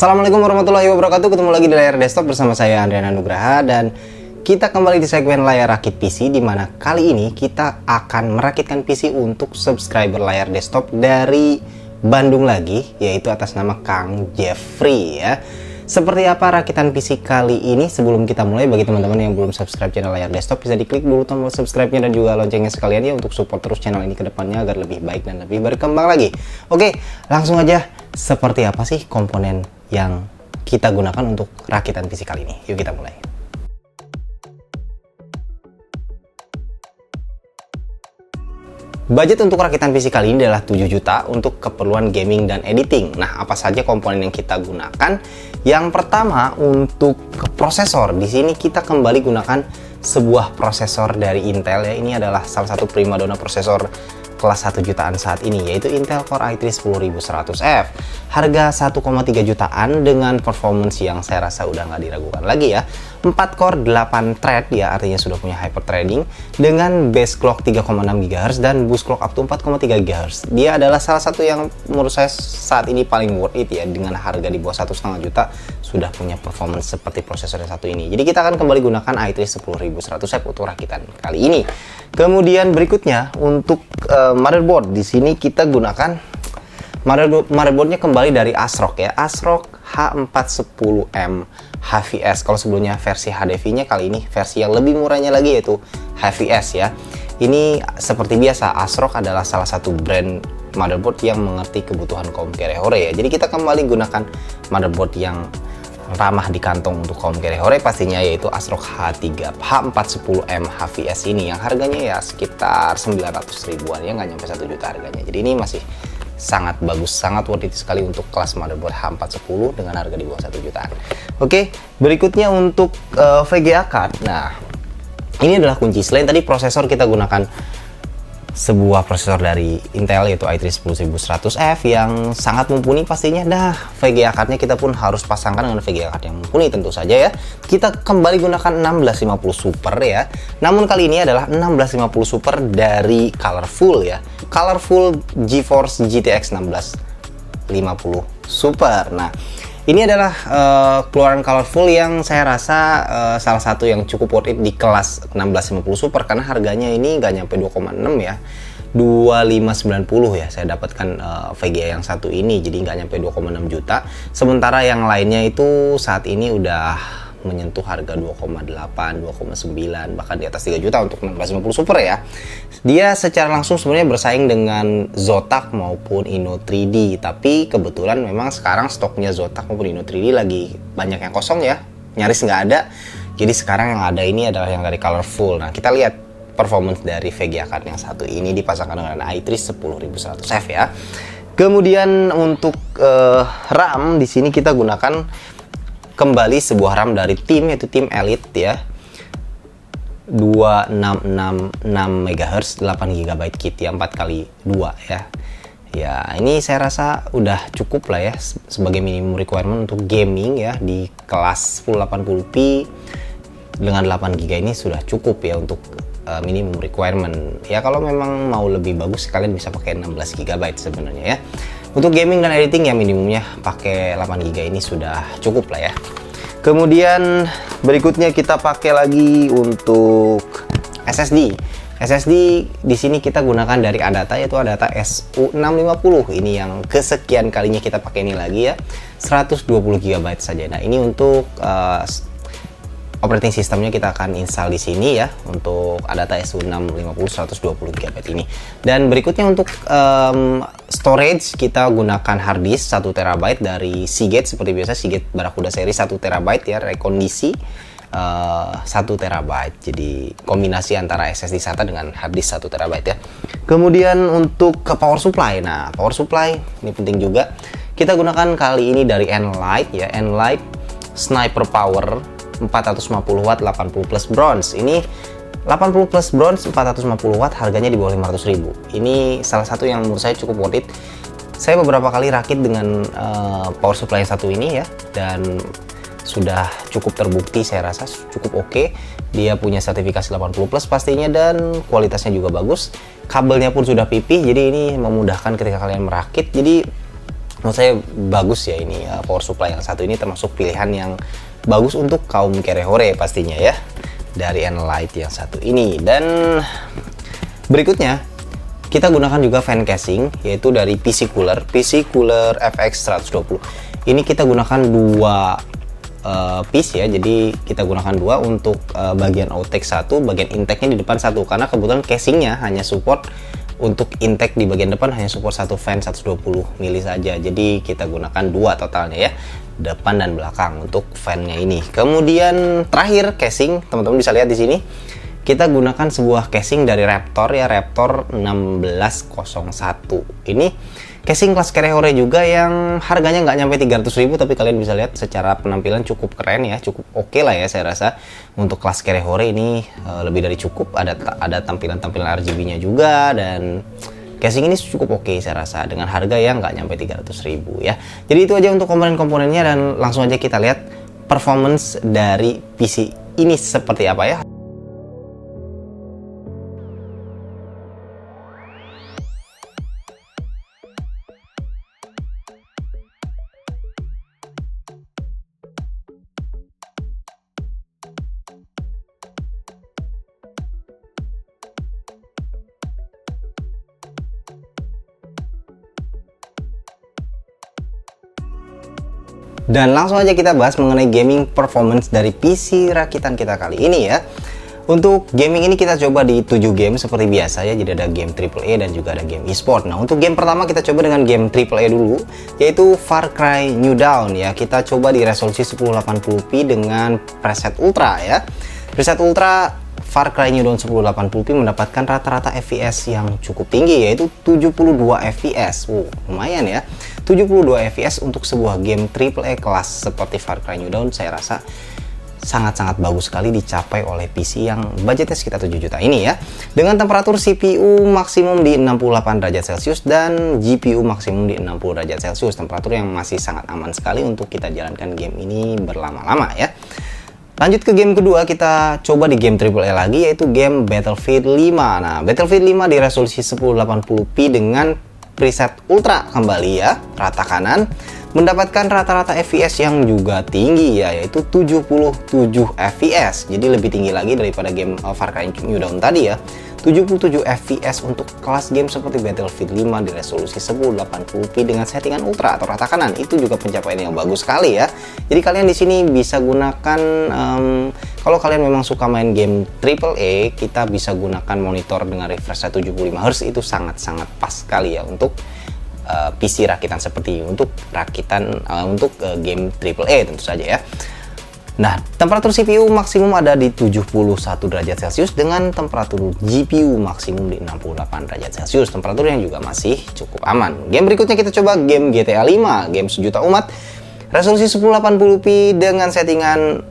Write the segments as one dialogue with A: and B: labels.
A: Assalamualaikum warahmatullahi wabarakatuh. Ketemu lagi di layar desktop bersama saya Andrian Nugraha, dan kita kembali di segmen layar rakit PC, di mana kali ini kita akan merakitkan PC untuk subscriber layar desktop dari Bandung lagi, yaitu atas nama Kang Jeffrey ya. Seperti apa rakitan PC kali ini? Sebelum kita mulai, bagi teman-teman yang belum subscribe channel layar desktop, bisa diklik dulu tombol subscribe-nya dan juga loncengnya sekalian ya, untuk support terus channel ini ke depannya agar lebih baik dan lebih berkembang lagi. Oke, langsung aja. Seperti apa sih komponen yang kita gunakan untuk rakitan PC kali ini? Yuk kita mulai. Budget untuk rakitan PC kali ini adalah 7 juta untuk keperluan gaming dan editing. Nah, apa saja komponen yang kita gunakan? Yang pertama, untuk prosesor. Di sini kita kembali gunakan sebuah prosesor dari Intel ya. Ini adalah salah satu primadona prosesor kelas 1 jutaan saat ini, yaitu Intel Core i3 10100F. Harga 1,3 jutaan dengan performance yang saya rasa udah nggak diragukan lagi ya. 4 core 8 thread ya, artinya sudah punya hyperthreading dengan base clock 3,6 GHz dan boost clock up to 4,3 GHz. Dia adalah salah satu yang menurut saya saat ini paling worth it ya, dengan harga di bawah 1,5 juta sudah punya performance seperti prosesor yang satu ini. Jadi kita akan kembali gunakan i3 10100F untuk rakitan kali ini. Kemudian berikutnya untuk motherboard, di sini kita gunakan motherboardnya kembali dari ASRock ya, ASRock H410M HVS. Kalau sebelumnya versi HDV-nya, kali ini versi yang lebih murahnya lagi yaitu HVS ya. Ini seperti biasa, ASRock adalah salah satu brand motherboard yang mengerti kebutuhan kaum kere-hore ya. Jadi kita kembali gunakan motherboard yang ramah di kantong untuk kaum kere-hore pastinya, yaitu ASRock H410M HVS ini yang harganya ya sekitar 900 ribuan ya, nggak nyampe 1 juta harganya. Jadi ini masih sangat bagus, sangat worth it sekali untuk kelas motherboard H410 dengan harga di bawah 1 jutaan. Oke, berikutnya untuk VGA card. Nah, ini adalah kunci. Selain tadi prosesor, kita gunakan sebuah prosesor dari Intel yaitu i3 10100F yang sangat mumpuni pastinya. Nah, VGA cardnya kita pun harus pasangkan dengan VGA card yang mumpuni tentu saja ya. Kita kembali gunakan 1650 Super ya. Namun kali ini adalah 1650 Super dari Colorful ya. Colorful GeForce GTX 1650 Super. Nah, ini adalah keluaran Colorful yang saya rasa salah satu yang cukup worth it di kelas 1650 Super, karena harganya ini nggak nyampe 2,6 ya, 2590 ya saya dapatkan VGA yang satu ini, jadi nggak nyampe 2,6 juta. Sementara yang lainnya itu saat ini udah menyentuh harga 2,8, 2,9, bahkan di atas 3 juta untuk 1650 Super ya. Dia secara langsung sebenarnya bersaing dengan Zotac maupun Inno 3D, tapi kebetulan memang sekarang stoknya Zotac maupun Inno 3D lagi banyak yang kosong ya, nyaris nggak ada. Jadi sekarang yang ada ini adalah yang dari Colorful. Nah, kita lihat performance dari VGA card yang satu ini dipasangkan dengan i3 10100F ya. Kemudian untuk RAM, di sini kita gunakan kembali sebuah RAM dari tim, yaitu tim Elite ya, 2666 MHz 8 GB kit ya, 4x2 ya. Ya, ini saya rasa udah cukup lah ya sebagai minimum requirement untuk gaming ya, di kelas full 80p dengan 8 GB ini sudah cukup ya untuk minimum requirement. Ya, kalau memang mau lebih bagus kalian bisa pakai 16 GB sebenarnya ya. Untuk gaming dan editing ya minimumnya pakai 8 GB ini sudah cukup lah ya. Kemudian berikutnya kita pakai lagi untuk SSD. SSD di sini kita gunakan dari Adata, yaitu Adata SU650. Ini yang kesekian kalinya kita pakai ini lagi ya. 120 GB saja. Nah, ini untuk operating sistemnya kita akan install di sini ya, untuk Adata SU650 120 GB ini. Dan berikutnya untuk storage, kita gunakan hard disk 1 TB dari Seagate seperti biasa, Seagate Barakuda seri 1 TB ya, rekondisi 1 TB. Jadi kombinasi antara SSD SATA dengan hard disk 1 TB ya. Kemudian untuk ke power supply. Nah, power supply ini penting juga. Kita gunakan kali ini dari Enlight ya, Enlight Sniper Power 450 watt 80 plus bronze. Ini 80 plus bronze 450 watt, harganya di bawah 500 ribu. Ini salah satu yang menurut saya cukup worth it. Saya beberapa kali rakit dengan power supply yang satu ini ya, dan sudah cukup terbukti, saya rasa cukup oke. Dia punya sertifikasi 80 plus pastinya, dan kualitasnya juga bagus. Kabelnya pun sudah pipih, jadi ini memudahkan ketika kalian merakit. Jadi menurut saya bagus ya ini power supply yang satu ini, termasuk pilihan yang bagus untuk kaum kere-hore pastinya ya, dari Enlight yang satu ini. Dan berikutnya kita gunakan juga fan casing, yaitu dari PC Cooler FX 120. Ini kita gunakan dua piece ya, jadi kita gunakan dua untuk bagian outtake satu, bagian intake-nya di depan satu, karena kebetulan casingnya hanya support untuk intake di bagian depan, hanya support satu fan 120 mili saja, jadi kita gunakan dua totalnya ya, depan dan belakang untuk fan-nya ini. Kemudian terakhir casing, teman-teman bisa lihat di sini kita gunakan sebuah casing dari Raptor ya, Raptor 1601. Ini casing kelas kere-hore juga yang harganya nggak nyampe 300.000, tapi kalian bisa lihat secara penampilan cukup keren ya, cukup oke lah ya saya rasa. Untuk kelas kere-hore ini lebih dari cukup, ada tampilan-tampilan RGB-nya juga, dan casing ini cukup oke saya rasa dengan harga yang nggak nyampe 300.000 ya. Jadi itu aja untuk komponen-komponennya, dan langsung aja kita lihat performance dari PC ini seperti apa ya. Dan langsung aja kita bahas mengenai gaming performance dari PC rakitan kita kali ini ya. Untuk gaming ini kita coba di 7 game seperti biasa ya, jadi ada game AAA dan juga ada game e-sport. Nah, untuk game pertama kita coba dengan game AAA dulu, yaitu Far Cry New Dawn ya. Kita coba di resolusi 1080p dengan preset ultra ya. Preset ultra Far Cry New Dawn 1080p mendapatkan rata-rata FPS yang cukup tinggi, yaitu 72 FPS. Lumayan ya. 72 FPS untuk sebuah game AAA kelas seperti Far Cry New Dawn, saya rasa sangat-sangat bagus sekali dicapai oleh PC yang budgetnya sekitar 7 juta ini ya. Dengan temperatur CPU maksimum di 68 derajat Celcius dan GPU maksimum di 60 derajat Celcius. Temperatur yang masih sangat aman sekali untuk kita jalankan game ini berlama-lama ya. Lanjut ke game kedua, kita coba di game AAA lagi, yaitu game Battlefield 5. Nah, Battlefield 5 di resolusi 1080p dengan preset ultra kembali ya, rata kanan, mendapatkan rata-rata FPS yang juga tinggi ya, yaitu 77 FPS. Jadi lebih tinggi lagi daripada game Far Cry New Dawn tadi ya. 77 FPS untuk kelas game seperti Battlefield 5 di resolusi 1080p dengan settingan ultra atau rata kanan, itu juga pencapaian yang bagus sekali ya. Jadi kalian di sini bisa gunakan kalau kalian memang suka main game AAA, kita bisa gunakan monitor dengan refresh 75Hz, itu sangat-sangat pas sekali ya untuk PC rakitan seperti ini, untuk rakitan game AAA tentu saja ya. Nah, temperatur CPU maksimum ada di 71 derajat Celcius dengan temperatur GPU maksimum di 68 derajat Celcius. Temperatur yang juga masih cukup aman. Game berikutnya kita coba game GTA 5, game sejuta umat. Resolusi 1080p dengan settingan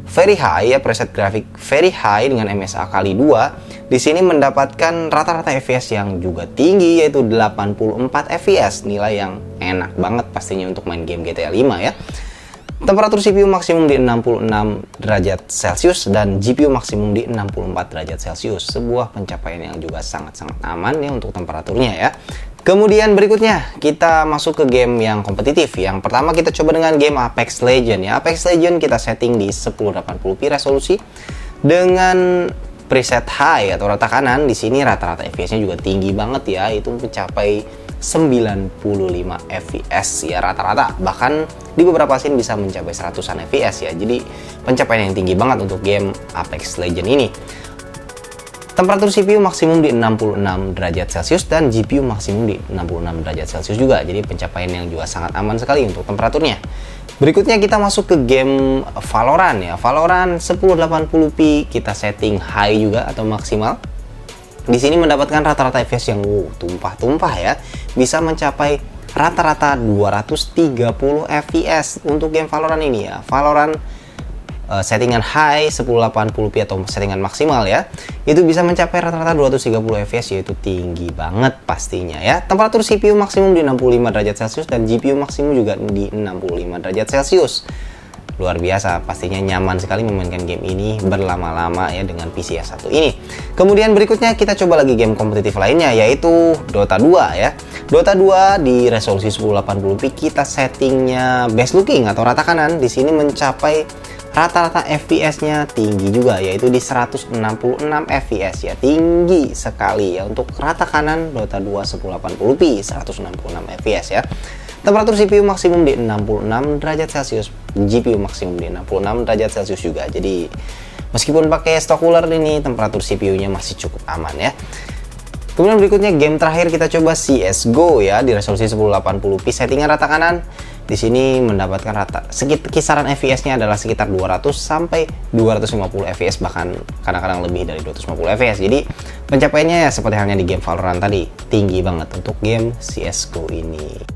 A: very high ya, preset grafik very high dengan MSA kali 2. Di sini mendapatkan rata-rata FPS yang juga tinggi, yaitu 84 FPS, nilai yang enak banget pastinya untuk main game GTA 5 ya. Temperatur CPU maksimum di 66 derajat Celcius dan GPU maksimum di 64 derajat Celcius. Sebuah pencapaian yang juga sangat-sangat aman ya untuk temperaturnya ya. Kemudian berikutnya kita masuk ke game yang kompetitif. Yang pertama kita coba dengan game Apex Legends ya. Apex Legends kita setting di 1080p resolusi dengan preset high atau rata kanan. Di sini rata-rata FPS-nya juga tinggi banget ya, itu mencapai 95 FPS ya rata-rata, bahkan di beberapa scene bisa mencapai 100-an FPS ya. Jadi pencapaian yang tinggi banget untuk game Apex Legends ini. Temperatur CPU maksimum di 66 derajat Celcius dan GPU maksimum di 66 derajat Celcius juga. Jadi pencapaian yang juga sangat aman sekali untuk temperaturnya. Berikutnya kita masuk ke game Valorant ya. Valorant 1080p kita setting high juga atau maksimal. Di sini mendapatkan rata-rata FPS yang tumpah-tumpah ya. Bisa mencapai rata-rata 230 FPS untuk game Valorant ini ya. Valorant settingan high 1080p atau settingan maksimal ya, itu bisa mencapai rata-rata 230 fps, yaitu tinggi banget pastinya ya. Temperatur CPU maksimum di 65 derajat Celcius dan GPU maksimum juga di 65 derajat Celcius. Luar biasa, pastinya nyaman sekali memainkan game ini berlama-lama ya dengan PC yang satu ini. Kemudian berikutnya kita coba lagi game kompetitif lainnya, yaitu Dota 2 ya. Dota 2 di resolusi 1080p kita settingnya best looking atau rata kanan. Di sini mencapai rata-rata FPS-nya tinggi juga, yaitu di 166 FPS ya, tinggi sekali ya untuk rata kanan Dota 2 1080p 166 FPS ya. Temperatur CPU maksimum di 66 derajat Celcius, GPU maksimum di 66 derajat Celcius juga. Jadi meskipun pakai stok cooler ini, temperatur CPU-nya masih cukup aman ya. Kemudian berikutnya game terakhir kita coba CS:GO ya, di resolusi 1080p settingan rata kanan. Di sini mendapatkan kisaran FPS-nya adalah sekitar 200 sampai 250 FPS, bahkan kadang-kadang lebih dari 250 FPS. Jadi pencapaiannya ya seperti halnya di game Valorant tadi, tinggi banget untuk game CS:GO ini.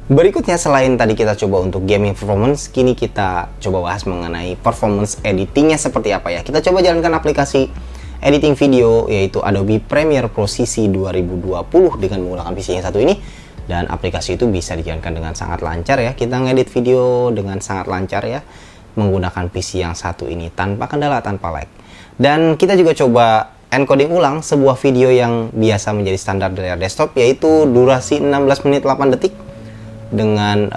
A: Berikutnya, selain tadi kita coba untuk gaming performance, kini kita coba bahas mengenai performance editingnya seperti apa ya. Kita coba jalankan aplikasi editing video yaitu Adobe Premiere Pro CC 2020 dengan menggunakan PC yang satu ini, dan aplikasi itu bisa dijalankan dengan sangat lancar ya. Kita ngedit video dengan sangat lancar ya menggunakan PC yang satu ini tanpa kendala, tanpa lag. Dan kita juga coba encoding ulang sebuah video yang biasa menjadi standar dari desktop, yaitu durasi 16 menit 8 detik dengan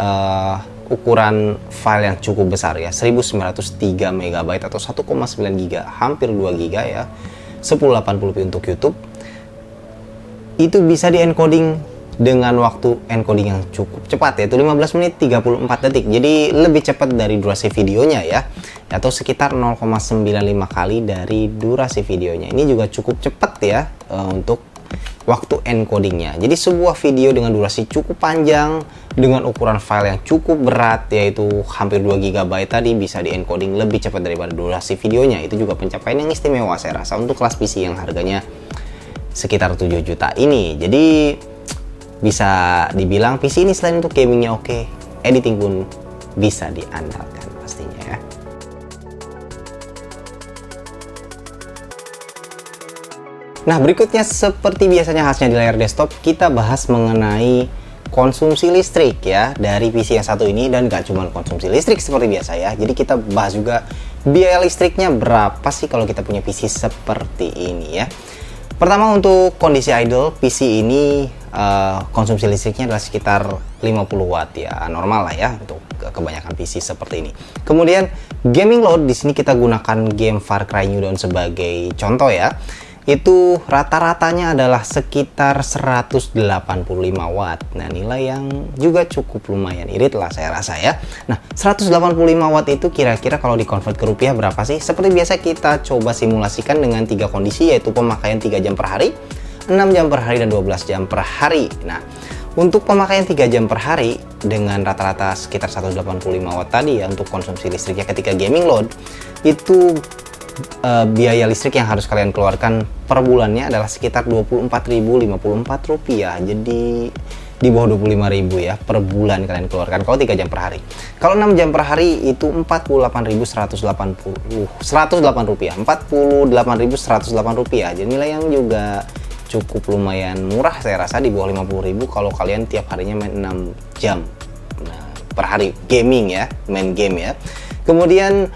A: ukuran file yang cukup besar ya, 1903 MB atau 1,9 GB, hampir 2 GB ya, 1080p untuk YouTube. Itu bisa di encoding dengan waktu encoding yang cukup cepat, yaitu 15 menit 34 detik. Jadi lebih cepat dari durasi videonya ya, atau sekitar 0,95 kali dari durasi videonya. Ini juga cukup cepat ya untuk waktu encodingnya. Jadi sebuah video dengan durasi cukup panjang dengan ukuran file yang cukup berat, yaitu hampir 2 GB tadi, bisa di encoding lebih cepat daripada durasi videonya. Itu juga pencapaian yang istimewa saya rasa untuk kelas PC yang harganya sekitar 7 juta ini. Jadi bisa dibilang PC ini selain untuk gamingnya oke, editing pun bisa diandalkan pastinya ya. Nah, berikutnya seperti biasanya khasnya di layar desktop, kita bahas mengenai konsumsi listrik ya dari PC yang satu ini, dan gak cuma konsumsi listrik seperti biasa ya. Jadi kita bahas juga biaya listriknya berapa sih kalau kita punya PC seperti ini ya. Pertama, untuk kondisi idle, PC ini konsumsi listriknya adalah sekitar 50 watt ya, normal lah ya untuk kebanyakan PC seperti ini. Kemudian gaming load, di sini kita gunakan game Far Cry New Dawn sebagai contoh ya. Itu rata-ratanya adalah sekitar 185 watt. Nah, nilai yang juga cukup lumayan irit lah saya rasa ya. Nah, 185 watt itu kira-kira kalau dikonvert ke rupiah berapa sih? Seperti biasa kita coba simulasikan dengan 3 kondisi, yaitu pemakaian 3 jam per hari, 6 jam per hari, dan 12 jam per hari. Nah, untuk pemakaian 3 jam per hari dengan rata-rata sekitar 185 watt tadi ya, untuk konsumsi listriknya ketika gaming load, itu biaya listrik yang harus kalian keluarkan per bulannya adalah sekitar 24.054 rupiah. Jadi di bawah 25.000 ya per bulan kalian keluarkan kalau 3 jam per hari. Kalau 6 jam per hari itu 48.108 rupiah, 48.108 rupiah. Jadi nilai yang juga cukup lumayan murah saya rasa, di bawah 50.000 kalau kalian tiap harinya main 6 jam per hari gaming ya, main game ya. Kemudian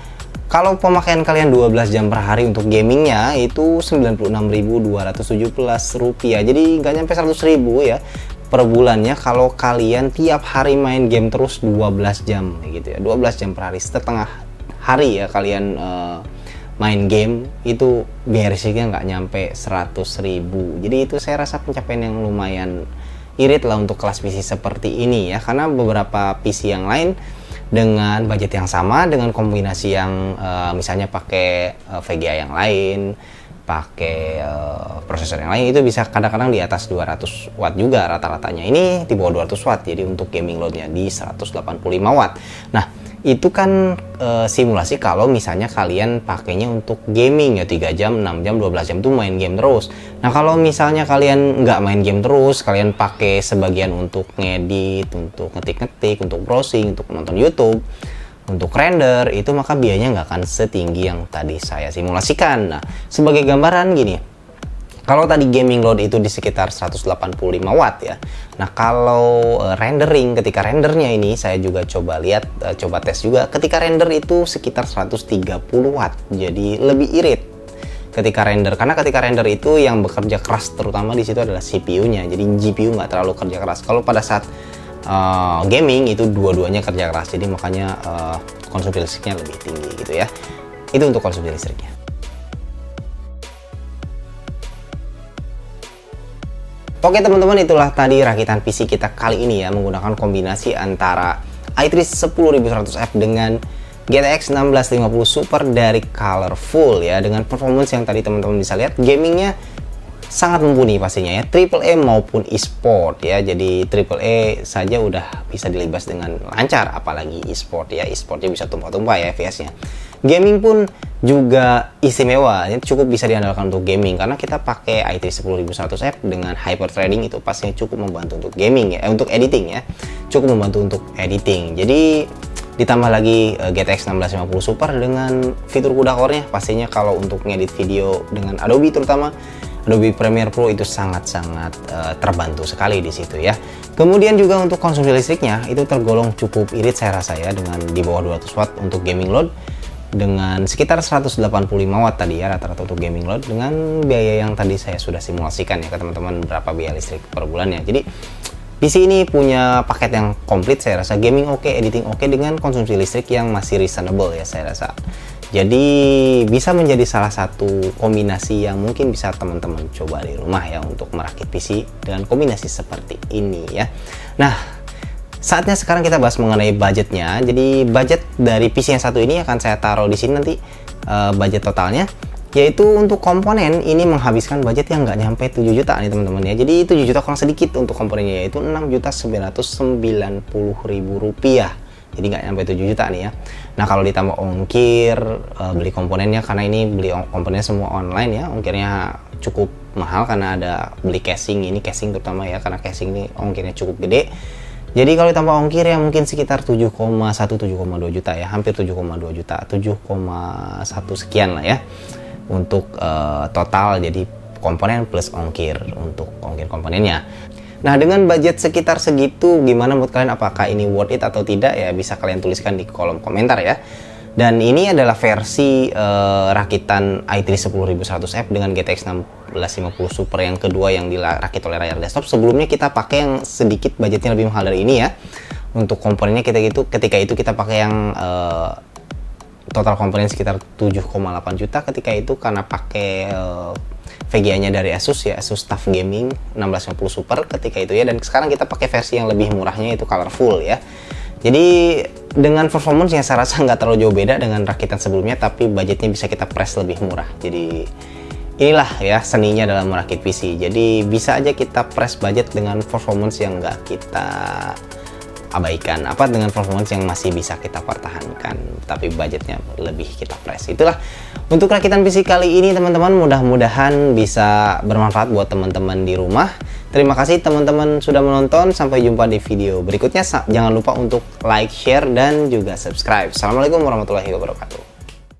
A: kalau pemakaian kalian 12 jam per hari untuk gamingnya itu 96.217 rupiah. Jadi nggak nyampe 100.000 ya per bulannya kalau kalian tiap hari main game terus 12 jam gitu ya. 12 jam per hari, setengah hari ya kalian main game, itu biaya listriknya nggak nyampe 100.000. Jadi itu saya rasa pencapaian yang lumayan irit lah untuk kelas PC seperti ini ya, karena beberapa PC yang lain dengan budget yang sama, dengan kombinasi yang misalnya pakai VGA yang lain, pakai prosesor yang lain, itu bisa kadang-kadang di atas 200 watt juga rata-ratanya. Ini di bawah 200 watt, jadi untuk gaming loadnya di 185 watt. Nah, itu kan simulasi kalau misalnya kalian pakainya untuk gaming ya, 3 jam, 6 jam, 12 jam tuh main game terus. Nah, kalau misalnya kalian nggak main game terus, kalian pakai sebagian untuk ngedit, untuk ngetik-ngetik, untuk browsing, untuk nonton YouTube, untuk render, itu maka biayanya nggak akan setinggi yang tadi saya simulasikan. Nah, sebagai gambaran gini, kalau tadi gaming load itu di sekitar 185 watt ya. Nah, kalau rendering, ketika rendernya ini saya juga coba lihat, coba tes juga, ketika render itu sekitar 130 watt. Jadi lebih irit ketika render, karena ketika render itu yang bekerja keras terutama di situ adalah CPU-nya, jadi GPU nggak terlalu kerja keras. Kalau pada saat gaming itu dua-duanya kerja keras, jadi makanya konsumsi listriknya lebih tinggi gitu ya. Itu untuk konsumsi listriknya. Oke teman-teman, itulah tadi rakitan PC kita kali ini ya, menggunakan kombinasi antara i3 10100F dengan GTX 1650 Super dari Colorful ya, dengan performance yang tadi teman-teman bisa lihat, gamingnya sangat mumpuni pastinya ya, AAA maupun e-sport ya. Jadi AAA saja udah bisa dilibas dengan lancar, apalagi e-sport ya, e-sportnya bisa tumpah-tumpah ya FPS-nya. Gaming pun juga istimewa, ini cukup bisa diandalkan untuk gaming karena kita pakai i3 10100F dengan hyper threading, itu pastinya cukup membantu untuk gaming ya, untuk editing ya, cukup membantu untuk editing. Jadi ditambah lagi GTX 1650 Super dengan fitur CUDA core-nya, pastinya kalau untuk ngedit video dengan Adobe, terutama Adobe Premiere Pro, itu sangat-sangat terbantu sekali di situ ya. Kemudian juga untuk konsumsi listriknya itu tergolong cukup irit saya rasa ya, dengan di bawah 200 watt untuk gaming load, dengan sekitar 185 watt tadi ya rata-rata untuk gaming load, dengan biaya yang tadi saya sudah simulasikan ya ke teman-teman berapa biaya listrik per bulannya. Jadi PC ini punya paket yang komplit saya rasa, gaming oke, editing oke, dengan konsumsi listrik yang masih reasonable ya saya rasa. Jadi bisa menjadi salah satu kombinasi yang mungkin bisa teman-teman coba di rumah ya, untuk merakit PC dengan kombinasi seperti ini ya. Nah, saatnya sekarang kita bahas mengenai budgetnya. Jadi budget dari PC yang satu ini akan saya taruh di sini nanti, budget totalnya, yaitu untuk komponen ini menghabiskan budget yang nggak nyampe 7 juta nih teman-teman ya. Jadi 7 juta kurang sedikit untuk komponennya, yaitu 6.990.000 rupiah. Jadi nggak nyampe 7 juta nih ya. Nah kalau ditambah ongkir beli komponennya, karena ini beli komponennya semua online ya, ongkirnya cukup mahal karena ada beli casing, ini casing terutama ya, karena casing ini ongkirnya cukup gede. Jadi kalau ditambah ongkir ya mungkin sekitar 7,1 7,2 juta ya, hampir 7,2 juta, 7,1 sekian lah ya untuk total, jadi komponen plus ongkir untuk ongkir komponennya. Nah dengan budget sekitar segitu, gimana menurut kalian, apakah ini worth it atau tidak ya, bisa kalian tuliskan di kolom komentar ya. Dan ini adalah versi rakitan i3 10100F dengan GTX 1650 Super yang kedua yang dirakit oleh layar desktop. Sebelumnya kita pakai yang sedikit budgetnya lebih mahal dari ini ya. Untuk komponennya ketika itu kita pakai yang total komponen sekitar 7,8 juta ketika itu, karena pakai VGA-nya dari Asus ya, Asus TUF Gaming 1650 Super ketika itu ya. Dan sekarang kita pakai versi yang lebih murahnya, itu Colorful ya. Jadi dengan performance yang saya rasa nggak terlalu jauh beda dengan rakitan sebelumnya, tapi budgetnya bisa kita press lebih murah. Jadi inilah ya seninya dalam merakit PC. Jadi bisa aja kita press budget dengan performance yang nggak kita abaikan, dengan performance yang masih bisa kita pertahankan, tapi budgetnya lebih kita press. Itulah untuk rakitan PC kali ini teman-teman, mudah-mudahan bisa bermanfaat buat teman-teman di rumah. Terima kasih teman-teman sudah menonton, sampai jumpa di video berikutnya. Jangan lupa untuk like, share, dan juga subscribe. Assalamualaikum warahmatullahi wabarakatuh.